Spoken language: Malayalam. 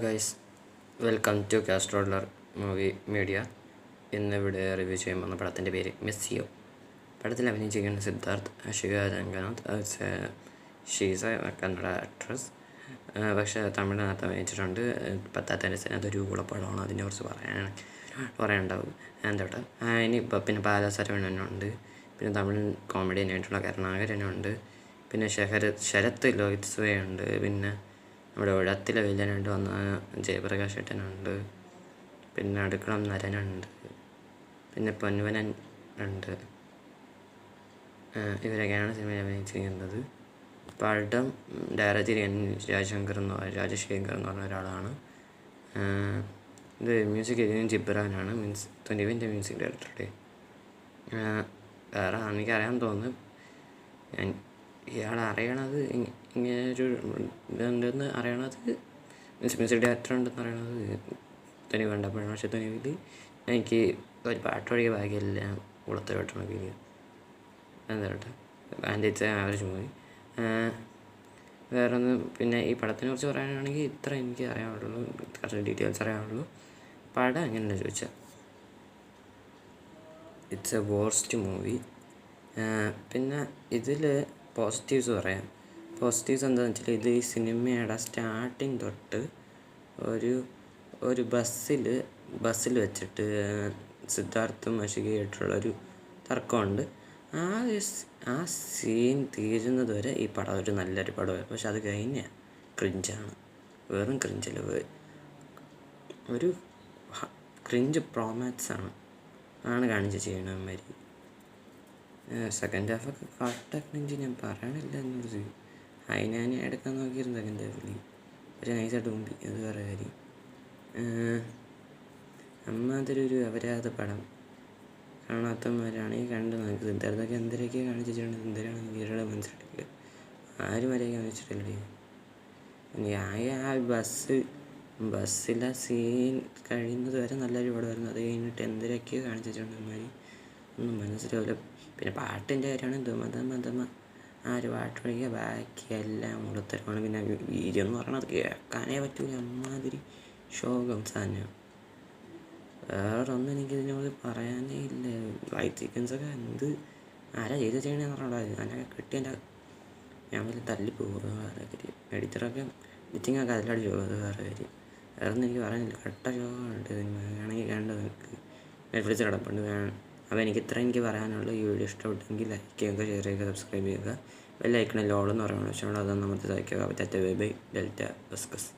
Guys, welcome to castroller movie media. ഇന്നിവിടെ റിവ്യൂ ചെയ്യാൻ വന്ന പടത്തിൻ്റെ പേര് മെസ്സിയോ. പടത്തിൽ അഭിനയിച്ചിരിക്കുന്ന സിദ്ധാർത്ഥ്, അഷിക രംഗനാഥ്. ഷീസ് കന്നഡ ആക്ട്രസ്, പക്ഷേ തമിഴിനകത്ത് അഭിനയിച്ചിട്ടുണ്ട്. പത്താത്തതിൻ്റെ അതൊരു ഉളപ്പടമാണ്. അതിനെക്കുറിച്ച് പറയാനുണ്ടാവും. എന്താ ഇനിയിപ്പോൾ പിന്നെ ബാലസരവണനുണ്ട്, പിന്നെ തമിഴ് കോമഡിയനായിട്ടുള്ള കരുണാകരനുണ്ട്, പിന്നെ ശരത്ത് ലോഹിത്സ്വയുണ്ട്, പിന്നെ നമ്മുടെ ഉഴത്തിലെ വില്ലനുണ്ട് വന്ന ജയപ്രകാശ് ഏട്ടനുണ്ട്, പിന്നെ അടുക്കളം നരനുണ്ട്, പിന്നെ പൊൻവനൻ ഉണ്ട്. ഇവരൊക്കെയാണ് സിനിമയിൽ അഭിനയിച്ചിരിക്കുന്നത്. പടം ഡയറക്റ്റ് രാജശേഖർ എന്ന് പറഞ്ഞ ഒരാളാണ്. ഇത് മ്യൂസിക് ജിബ്രാനാണ്, മീൻസ് 21 മ്യൂസിക് ഡയറക്ടറുടെ. വേറെ എനിക്കറിയാൻ തോന്നുന്നു, ഇയാൾ അറിയണത് ഇങ്ങനൊരു ഇതുണ്ടെന്ന് അറിയണത്, മ്യൂസിക് ഡയറക്ടർ ഉണ്ടെന്ന് അറിയണത് തുനിവ് കണ്ടപ്പോഴാണ്. പക്ഷേ തുനിവിൽ എനിക്ക് ഒരു പാട്ടൊഴികെ ബാക്കിയെല്ലാം ഉളത്തോട്ടാണ് ഫീൽ ചെയ്തത്. എന്താ കേട്ടോ, ആൻഡ് ആവറേജ് മൂവി. വേറൊന്ന് പിന്നെ ഈ പടത്തിനെ കുറിച്ച് പറയാനാണെങ്കിൽ ഇത്ര എനിക്ക് അറിയാവുള്ളൂ, കുറച്ച് ഡീറ്റെയിൽസ് അറിയാവുള്ളൂ. പടം എങ്ങനെയാണെന്ന് ചോദിച്ചാൽ ഇറ്റ്സ് എ വേർസ്റ്റ് മൂവി. പിന്നെ ഇതിൽ പോസിറ്റീവ്സ് പറയാം. പോസിറ്റീവ്സ് എന്താണെന്ന് വെച്ചാൽ, ഇത് ഈ സിനിമയുടെ സ്റ്റാർട്ടിങ് തൊട്ട് ഒരു ബസ്സിൽ വെച്ചിട്ട് സിദ്ധാർത്ഥും അഷികയായിട്ടുള്ളൊരു തർക്കമുണ്ട്. ആ സീൻ തീരുന്നത് വരെ ഈ പടം ഒരു നല്ലൊരു പടമാണ്. പക്ഷെ അത് കഴിഞ്ഞ ക്രിഞ്ചാണ്, വെറും ക്രിഞ്ചിൽ ഒരു ക്രിഞ്ച് പ്രോമാക്സാണ് കാണിച്ച് ചെയ്യണമാതിരി. സെക്കൻഡ് ഹാഫൊക്കെ കട്ട ക്രിഞ്ച്, ഞാൻ പറയണില്ല എന്നുള്ളത്. ഹൈനാനി എടുക്കാൻ നോക്കിയിരുന്നു സെക്കൻഡ് ഹാഫിൽ, പക്ഷേ നൈസായിട്ട് മുമ്പി, അത് വേറെ കാര്യം. അമ്മാതിരൊരു അപരാധ പടം. കാണാത്തവരാണെങ്കിൽ കണ്ട് നോക്കി. സിദ്ധാർത്ഥൊക്കെ എന്തൊക്കെ കാണിച്ചിട്ടുണ്ട്, എന്തിനാണ് ഇവരുടെ മനസ്സിലാക്കില്ല. ആരും വരെയൊക്കെ കാണിച്ചിട്ടില്ലേ. ആ ബസ്സിലെ സീൻ കഴിയുന്നത് വരെ നല്ലൊരു പടമായിരുന്നു. അത് കഴിഞ്ഞിട്ട് എന്തൊക്കെയോ കാണിച്ചിട്ടുണ്ട് അമ്മമാർ, ഒന്നും മനസ്സിലാവില്ല. പിന്നെ പാട്ടിൻ്റെ കാര്യമാണ് മതമ ആ ഒരു പാട്ടൊഴികെ ബാക്കിയെല്ലാം മുളത്തരമാണ്. പിന്നെ വീഡിയോ എന്ന് പറഞ്ഞാൽ അത് കേൾക്കാനേ പറ്റൂല, അമ്മാതിരി ശോകം സാധനം. വേറൊന്നും എനിക്കിതിനോട് പറയാനേ ഇല്ല. വൈറ്റ് ചിക്കൻസൊക്കെ ആരാ ചെയ്യണേന്ന് പറഞ്ഞാൽ അതിനൊക്കെ കിട്ടിയതിൻ്റെ ഞാൻ വലിയ തല്ലിപ്പോകും. അത് വേറെ കാര്യം. എഡിറ്ററൊക്കെ എഡിറ്റിങ്ങൊക്കെ അതിലടിച്ചു പോകും, അത് വേറെ കാര്യം. വേറൊന്നും എനിക്ക് പറയാനില്ല. കട്ട ശോകമുണ്ട്. വേണമെങ്കിൽ കണ്ടത് നിങ്ങൾക്ക് നെറ്റ്ഫ്ലിക്സ് കിടപ്പുണ്ട്. അപ്പോൾ എനിക്ക് പറയാനുള്ളൂ. ഈ വീഡിയോ ഇഷ്ടപ്പെട്ടെങ്കിൽ ലൈക്ക് ചെയ്യുക, ഷെയർ ചെയ്യുക, സബ്സ്ക്രൈബ് ചെയ്യുക. ബെല്ലൈക്കണിൽ ഓൾ എന്ന് പറയുന്നത് പക്ഷേ അതൊന്നും നമ്മൾ തയ്ക്കുക. ബൈ ഡെൽറ്റ ബസ്കസ്.